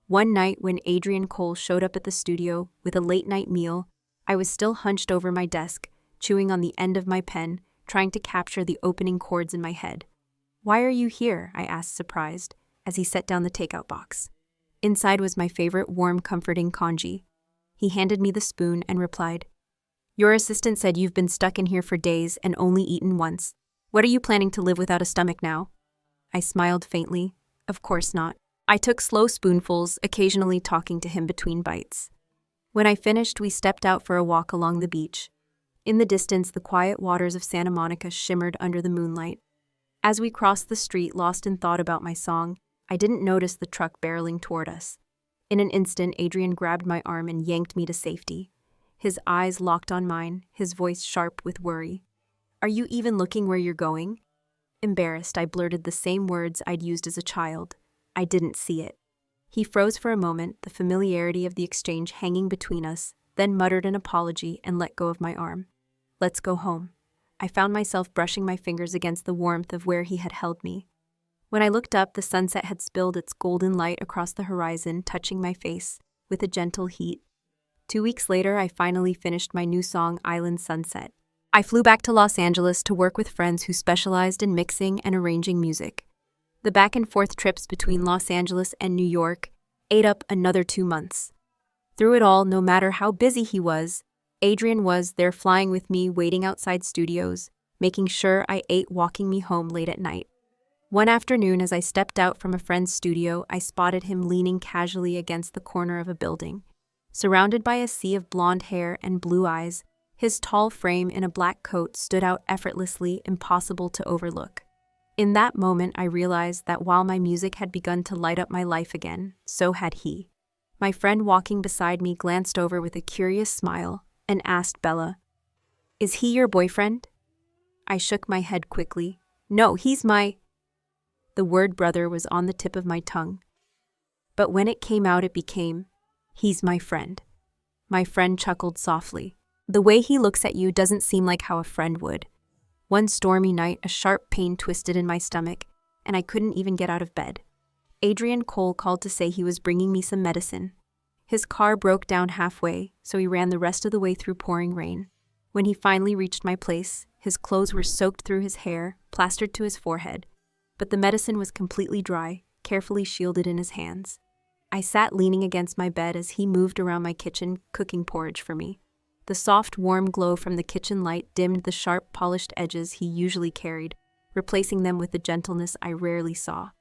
Speaker 1: One night, when Adrian Cole showed up at the studio with a late-night meal, I was still hunched over my desk, chewing on the end of my pen, trying to capture the opening chords in my head. "Why are you here?" I asked, surprised, as he set down the takeout box. Inside was my favorite warm, comforting congee. He handed me the spoon and replied, "Your assistant said you've been stuck in here for days and only eaten once. What are you planning to live without a stomach now?" I smiled faintly. Of course not. I took slow spoonfuls, occasionally talking to him between bites. When I finished, we stepped out for a walk along the beach. In the distance, the quiet waters of Santa Monica shimmered under the moonlight. As we crossed the street, lost in thought about my song, I didn't notice the truck barreling toward us. In an instant, Adrian grabbed my arm and yanked me to safety. His eyes locked on mine, his voice sharp with worry. "Are you even looking where you're going?" Embarrassed, I blurted the same words I'd used as a child. I didn't see it. He froze for a moment, the familiarity of the exchange hanging between us, then muttered an apology and let go of my arm. "Let's go home." I found myself brushing my fingers against the warmth of where he had held me. When I looked up, the sunset had spilled its golden light across the horizon, touching my face with a gentle heat. 2 weeks later, I finally finished my new song, Island Sunset. I flew back to Los Angeles to work with friends who specialized in mixing and arranging music. The back-and-forth trips between Los Angeles and New York ate up another 2 months. Through it all, no matter how busy he was, Adrian was there flying with me, waiting outside studios, making sure I ate, walking me home late at night. One afternoon, as I stepped out from a friend's studio, I spotted him leaning casually against the corner of a building. Surrounded by a sea of blonde hair and blue eyes, his tall frame in a black coat stood out effortlessly, impossible to overlook. In that moment, I realized that while my music had begun to light up my life again, so had he. My friend walking beside me glanced over with a curious smile and asked Bella, "Is he your boyfriend?" I shook my head quickly. "No, he's my—" The word brother was on the tip of my tongue. But when it came out, it became, "He's my friend." My friend chuckled softly. "The way he looks at you doesn't seem like how a friend would." One stormy night, a sharp pain twisted in my stomach, and I couldn't even get out of bed. Adrian Cole called to say he was bringing me some medicine. His car broke down halfway, so he ran the rest of the way through pouring rain. When he finally reached my place, his clothes were soaked through his hair, plastered to his forehead, but the medicine was completely dry, carefully shielded in his hands. I sat leaning against my bed as he moved around my kitchen, cooking porridge for me. The soft, warm glow from the kitchen light dimmed the sharp, polished edges he usually carried, replacing them with the gentleness I rarely saw.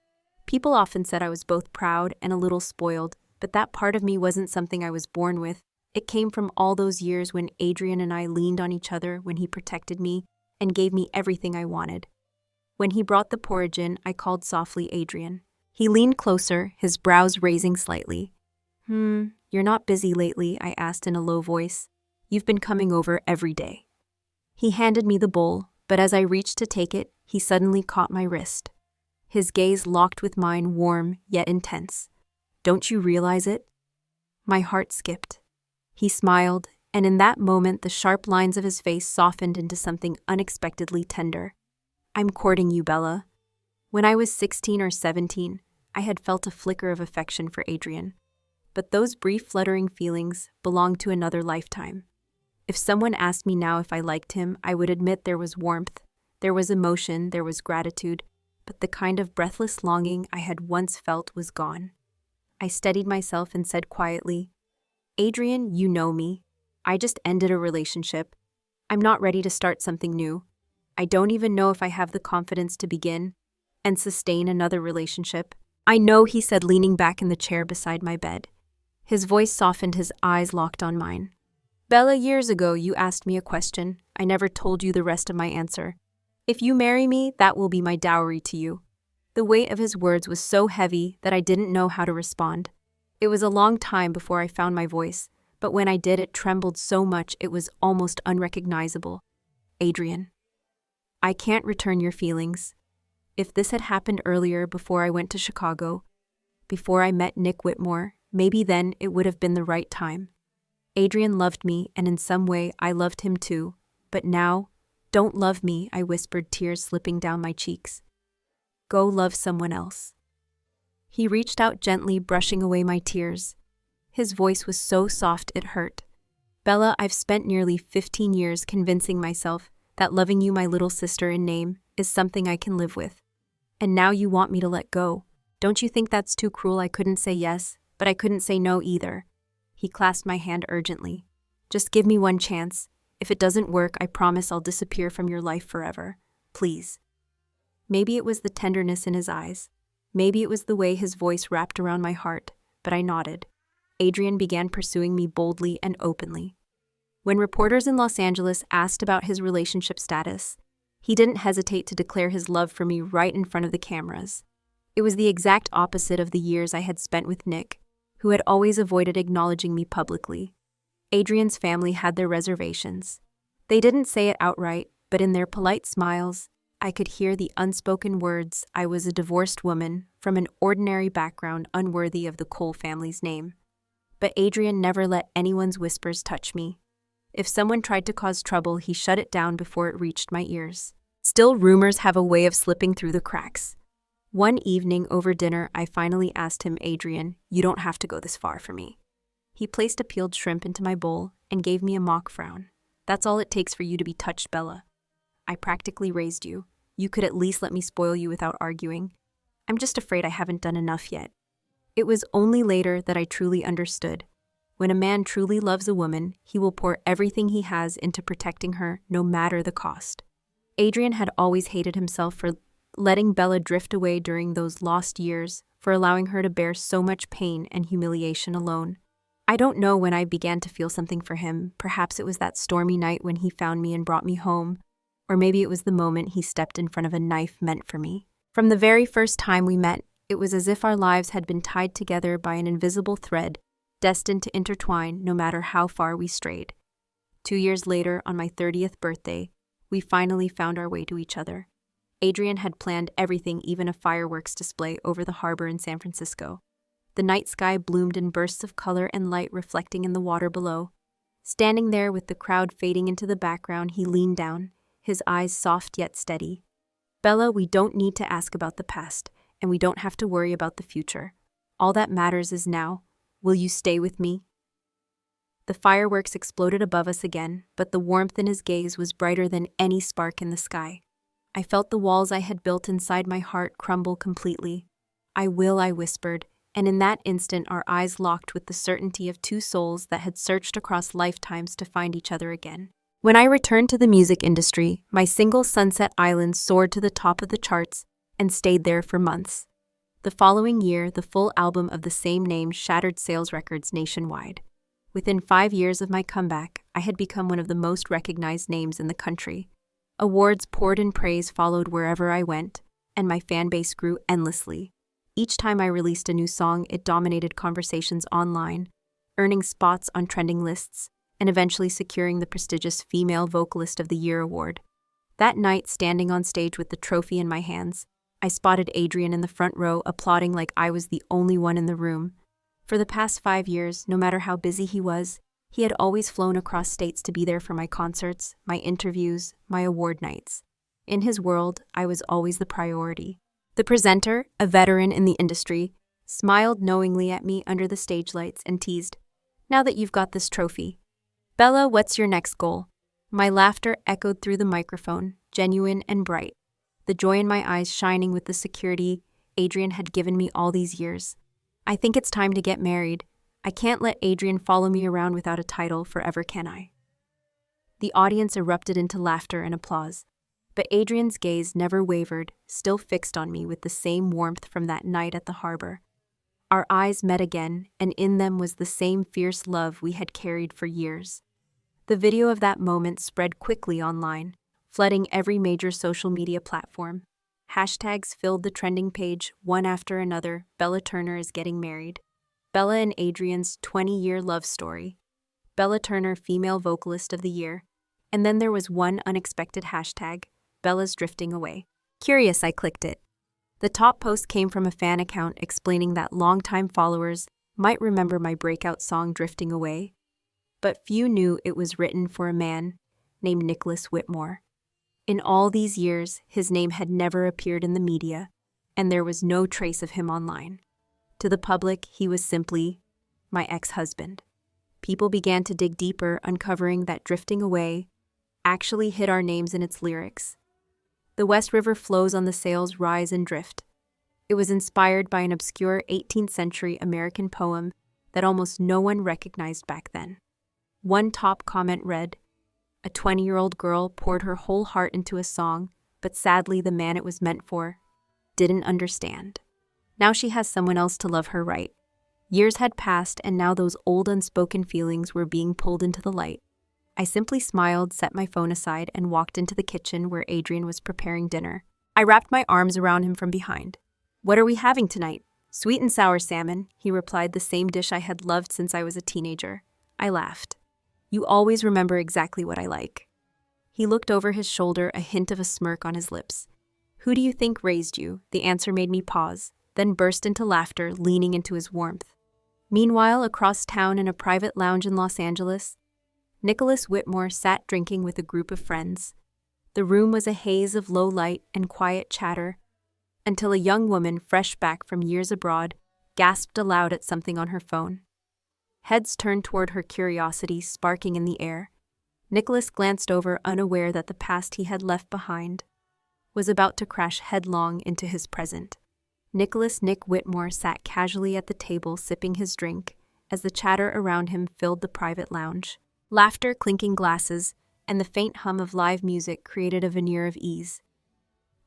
Speaker 1: People often said I was both proud and a little spoiled, but that part of me wasn't something I was born with. It came from all those years when Adrian and I leaned on each other, when he protected me and gave me everything I wanted. When he brought the porridge in, I called softly, "Adrian." He leaned closer, his brows raising slightly. You're not busy lately?" I asked in a low voice. "You've been coming over every day." He handed me the bowl, but as I reached to take it, he suddenly caught my wrist. His gaze locked with mine, warm yet intense. "Don't you realize it?" My heart skipped. He smiled, and in that moment the sharp lines of his face softened into something unexpectedly tender. "I'm courting you, Bella. When I was 16 or 17, I had felt a flicker of affection for Adrian. But those brief fluttering feelings belonged to another lifetime. If someone asked me now if I liked him, I would admit there was warmth, there was emotion, there was gratitude, but the kind of breathless longing I had once felt was gone. I steadied myself and said quietly, "Adrian, you know me. I just ended a relationship. I'm not ready to start something new. I don't even know if I have the confidence to begin and sustain another relationship." "I know," he said, leaning back in the chair beside my bed. His voice softened, his eyes locked on mine. "Bella, years ago you asked me a question. I never told you the rest of my answer. If you marry me, that will be my dowry to you." The weight of his words was so heavy that I didn't know how to respond. It was a long time before I found my voice, but when I did, it trembled so much it was almost unrecognizable. "Adrian, I can't return your feelings. If this had happened earlier, before I went to Chicago, before I met Nick Whitmore, maybe then it would have been the right time. Adrian loved me, and in some way I loved him too. But now, don't love me," I whispered, tears slipping down my cheeks. "Go love someone else." He reached out gently, brushing away my tears. His voice was so soft it hurt. "Bella, I've spent nearly 15 years convincing myself that loving you, my little sister in name, is something I can live with. And now you want me to let go. Don't you think that's too cruel?" I couldn't say yes, but I couldn't say no either. He clasped my hand urgently. "Just give me one chance. If it doesn't work, I promise I'll disappear from your life forever. Please." Maybe it was the tenderness in his eyes. Maybe it was the way his voice wrapped around my heart, but I nodded. Adrian began pursuing me boldly and openly. When reporters in Los Angeles asked about his relationship status, he didn't hesitate to declare his love for me right in front of the cameras. It was the exact opposite of the years I had spent with Nick, who had always avoided acknowledging me publicly. Adrian's family had their reservations. They didn't say it outright, but in their polite smiles, I could hear the unspoken words, "I was a divorced woman from an ordinary background unworthy of the Cole family's name." But Adrian never let anyone's whispers touch me. If someone tried to cause trouble, he shut it down before it reached my ears. Still, rumors have a way of slipping through the cracks. One evening over dinner, I finally asked him, "Adrian, you don't have to go this far for me." He placed a peeled shrimp into my bowl and gave me a mock frown. "That's all it takes for you to be touched, Bella. I practically raised you. You could at least let me spoil you without arguing. I'm just afraid I haven't done enough yet." It was only later that I truly understood. When a man truly loves a woman, he will pour everything he has into protecting her, no matter the cost. Adrian had always hated himself for letting Bella drift away during those lost years, for allowing her to bear so much pain and humiliation alone. I don't know when I began to feel something for him. Perhaps it was that stormy night when he found me and brought me home, or maybe it was the moment he stepped in front of a knife meant for me. From the very first time we met, it was as if our lives had been tied together by an invisible thread, destined to intertwine no matter how far we strayed. 2 years later, on my 30th birthday, we finally found our way to each other. Adrian had planned everything, even a fireworks display over the harbor in San Francisco. The night sky bloomed in bursts of color and light reflecting in the water below. Standing there with the crowd fading into the background, he leaned down, his eyes soft yet steady. "Bella, we don't need to ask about the past, and we don't have to worry about the future. All that matters is now. Will you stay with me?" The fireworks exploded above us again, but the warmth in his gaze was brighter than any spark in the sky. I felt the walls I had built inside my heart crumble completely. "I will," I whispered, and in that instant our eyes locked with the certainty of two souls that had searched across lifetimes to find each other again. When I returned to the music industry, my single Sunset Island soared to the top of the charts and stayed there for months. The following year, the full album of the same name shattered sales records nationwide. Within 5 years of my comeback, I had become one of the most recognized names in the country. Awards poured in praise followed wherever I went, and my fan base grew endlessly. Each time I released a new song, it dominated conversations online, earning spots on trending lists, and eventually securing the prestigious Female Vocalist of the Year award. That night, standing on stage with the trophy in my hands, I spotted Adrian in the front row, applauding like I was the only one in the room. For the past 5 years, no matter how busy he was, he had always flown across states to be there for my concerts, my interviews, my award nights. In his world, I was always the priority. The presenter, a veteran in the industry, smiled knowingly at me under the stage lights and teased, "Now that you've got this trophy. Bella, what's your next goal?" My laughter echoed through the microphone, genuine and bright, the joy in my eyes shining with the security Adrian had given me all these years. "I think it's time to get married. I can't let Adrian follow me around without a title forever, can I?" The audience erupted into laughter and applause, but Adrian's gaze never wavered, still fixed on me with the same warmth from that night at the harbor. Our eyes met again, and in them was the same fierce love we had carried for years. The video of that moment spread quickly online, flooding every major social media platform. Hashtags filled the trending page, one after another. Bella Turner is getting married. Bella and Adrian's 20-year love story. Bella Turner, female vocalist of the year. And then there was one unexpected hashtag, Bella's drifting away. Curious, I clicked it. The top post came from a fan account explaining that longtime followers might remember my breakout song Drifting Away, but few knew it was written for a man named Nicholas Whitmore. In all these years, his name had never appeared in the media, and there was no trace of him online. To the public, he was simply my ex-husband. People began to dig deeper, uncovering that Drifting Away actually hid our names in its lyrics. The West River flows on the sails rise and drift. It was inspired by an obscure 18th century American poem that almost no one recognized back then. One top comment read, "A 20-year-old girl poured her whole heart into a song, but sadly the man it was meant for didn't understand. Now she has someone else to love her right." Years had passed, and now those old unspoken feelings were being pulled into the light. I simply smiled, set my phone aside, and walked into the kitchen where Adrian was preparing dinner. I wrapped my arms around him from behind. "What are we having tonight?" "Sweet and sour salmon," he replied, the same dish I had loved since I was a teenager. I laughed. "You always remember exactly what I like." He looked over his shoulder, a hint of a smirk on his lips. "Who do you think raised you?" The answer made me pause, then burst into laughter, leaning into his warmth. Meanwhile, across town in a private lounge in Los Angeles, Nicholas Whitmore sat drinking with a group of friends. The room was a haze of low light and quiet chatter, until a young woman, fresh back from years abroad, gasped aloud at something on her phone. Heads turned toward her, curiosity sparking in the air. Nicholas glanced over, unaware that the past he had left behind was about to crash headlong into his present. Nick Whitmore sat casually at the table, sipping his drink, as the chatter around him filled the private lounge. Laughter, clinking glasses, and the faint hum of live music created a veneer of ease.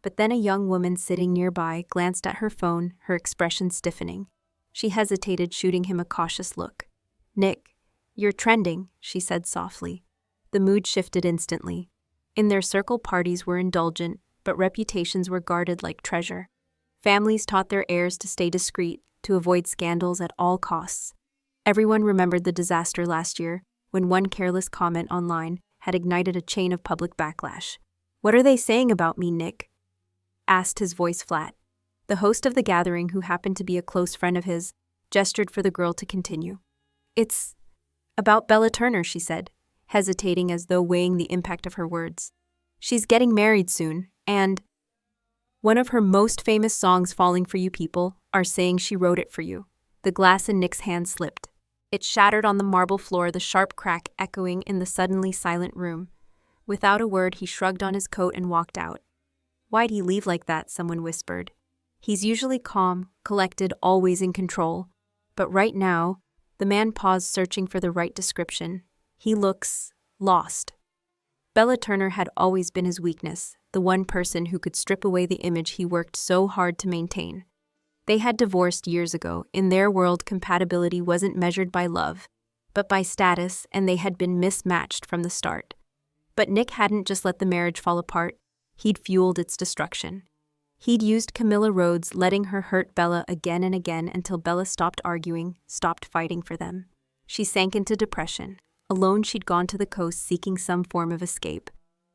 Speaker 1: But then a young woman sitting nearby glanced at her phone, her expression stiffening. She hesitated, shooting him a cautious look. "Nick, you're trending," she said softly. The mood shifted instantly. In their circle, parties were indulgent, but reputations were guarded like treasure. Families taught their heirs to stay discreet, to avoid scandals at all costs. Everyone remembered the disaster last year, when one careless comment online had ignited a chain of public backlash. "What are they saying about me, Nick?" asked, his voice flat. The host of the gathering, who happened to be a close friend of his, gestured for the girl to continue. "It's about Bella Turner," she said, hesitating as though weighing the impact of her words. "She's getting married soon, and one of her most famous songs, Falling for You People, are saying she wrote it for you." The glass in Nick's hand slipped. It shattered on the marble floor, the sharp crack echoing in the suddenly silent room. Without a word, he shrugged on his coat and walked out. "Why'd he leave like that?" someone whispered. "He's usually calm, collected, always in control. But right now," the man paused, searching for the right description, "he looks lost." Bella Turner had always been his weakness, the one person who could strip away the image he worked so hard to maintain. They had divorced years ago. In their world, compatibility wasn't measured by love, but by status, and they had been mismatched from the start. But Nick hadn't just let the marriage fall apart, he'd fueled its destruction. He'd used Camilla Rhodes, letting her hurt Bella again and again until Bella stopped arguing, stopped fighting for them. She sank into depression. Alone, she'd gone to the coast seeking some form of escape.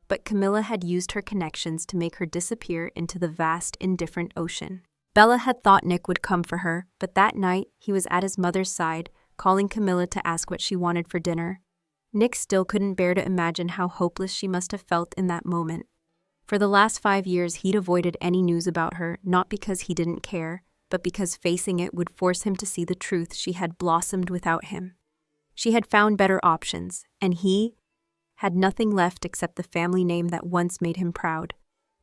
Speaker 1: But Camilla had used her connections to make her disappear into the vast, indifferent ocean. Bella had thought Nick would come for her, but that night he was at his mother's side, calling Camilla to ask what she wanted for dinner. Nick still couldn't bear to imagine how hopeless she must have felt in that moment. For the last 5 years, he'd avoided any news about her, not because he didn't care, but because facing it would force him to see the truth she had blossomed without him. She had found better options, and he had nothing left except the family name that once made him proud.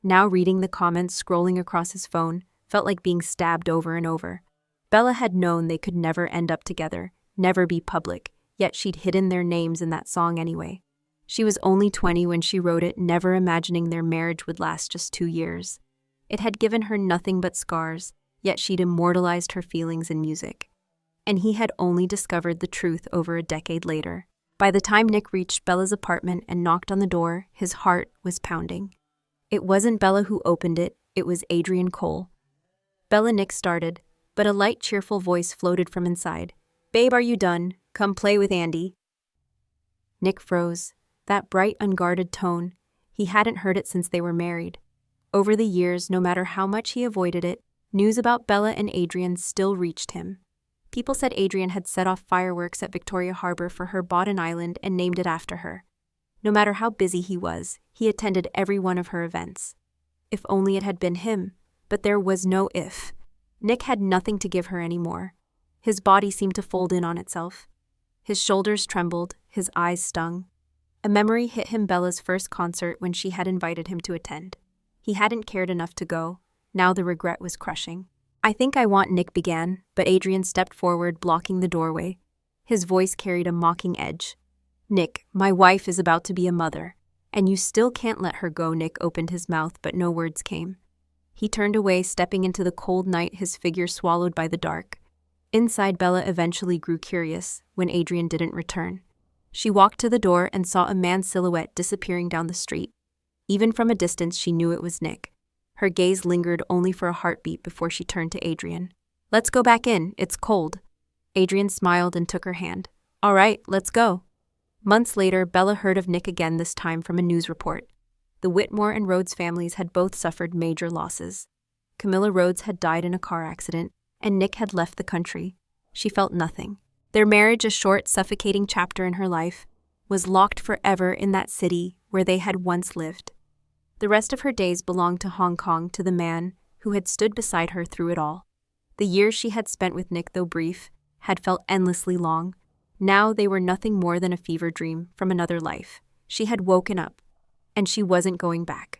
Speaker 1: Now reading the comments scrolling across his phone felt like being stabbed over and over. Bella had known they could never end up together, never be public, yet she'd hidden their names in that song anyway. She was only 20 when she wrote it, never imagining their marriage would last just 2 years. It had given her nothing but scars, yet she'd immortalized her feelings in music. And he had only discovered the truth over a decade later. By the time Nick reached Bella's apartment and knocked on the door, his heart was pounding. It wasn't Bella who opened it, it was Adrian Cole. Bella, Nick started, but a light, cheerful voice floated from inside. "Babe, are you done? Come play with Andy." Nick froze. That bright, unguarded tone, he hadn't heard it since they were married. Over the years, no matter how much he avoided it, news about Bella and Adrian still reached him. People said Adrian had set off fireworks at Victoria Harbor for her, bought an island, and named it after her. No matter how busy he was, he attended every one of her events. If only it had been him, but there was no if. Nick had nothing to give her anymore. His body seemed to fold in on itself. His shoulders trembled, his eyes stung. A memory hit him, Bella's first concert when she had invited him to attend. He hadn't cared enough to go. Now the regret was crushing. "I think I want," Nick began, but Adrian stepped forward, blocking the doorway. His voice carried a mocking edge. "Nick, my wife is about to be a mother, and you still can't let her go." Nick opened his mouth, but no words came. He turned away, stepping into the cold night, his figure swallowed by the dark. Inside, Bella eventually grew curious when Adrian didn't return. She walked to the door and saw a man's silhouette disappearing down the street. Even from a distance, she knew it was Nick. Her gaze lingered only for a heartbeat before she turned to Adrian. "Let's go back in, it's cold." Adrian smiled and took her hand. "All right, let's go." Months later, Bella heard of Nick again, this time from a news report. The Whitmore and Rhodes families had both suffered major losses. Camilla Rhodes had died in a car accident, and Nick had left the country. She felt nothing. Their marriage, a short, suffocating chapter in her life, was locked forever in that city where they had once lived. The rest of her days belonged to Hong Kong, to the man who had stood beside her through it all. The years she had spent with Nick, though brief, had felt endlessly long. Now they were nothing more than a fever dream from another life. She had woken up, and she wasn't going back.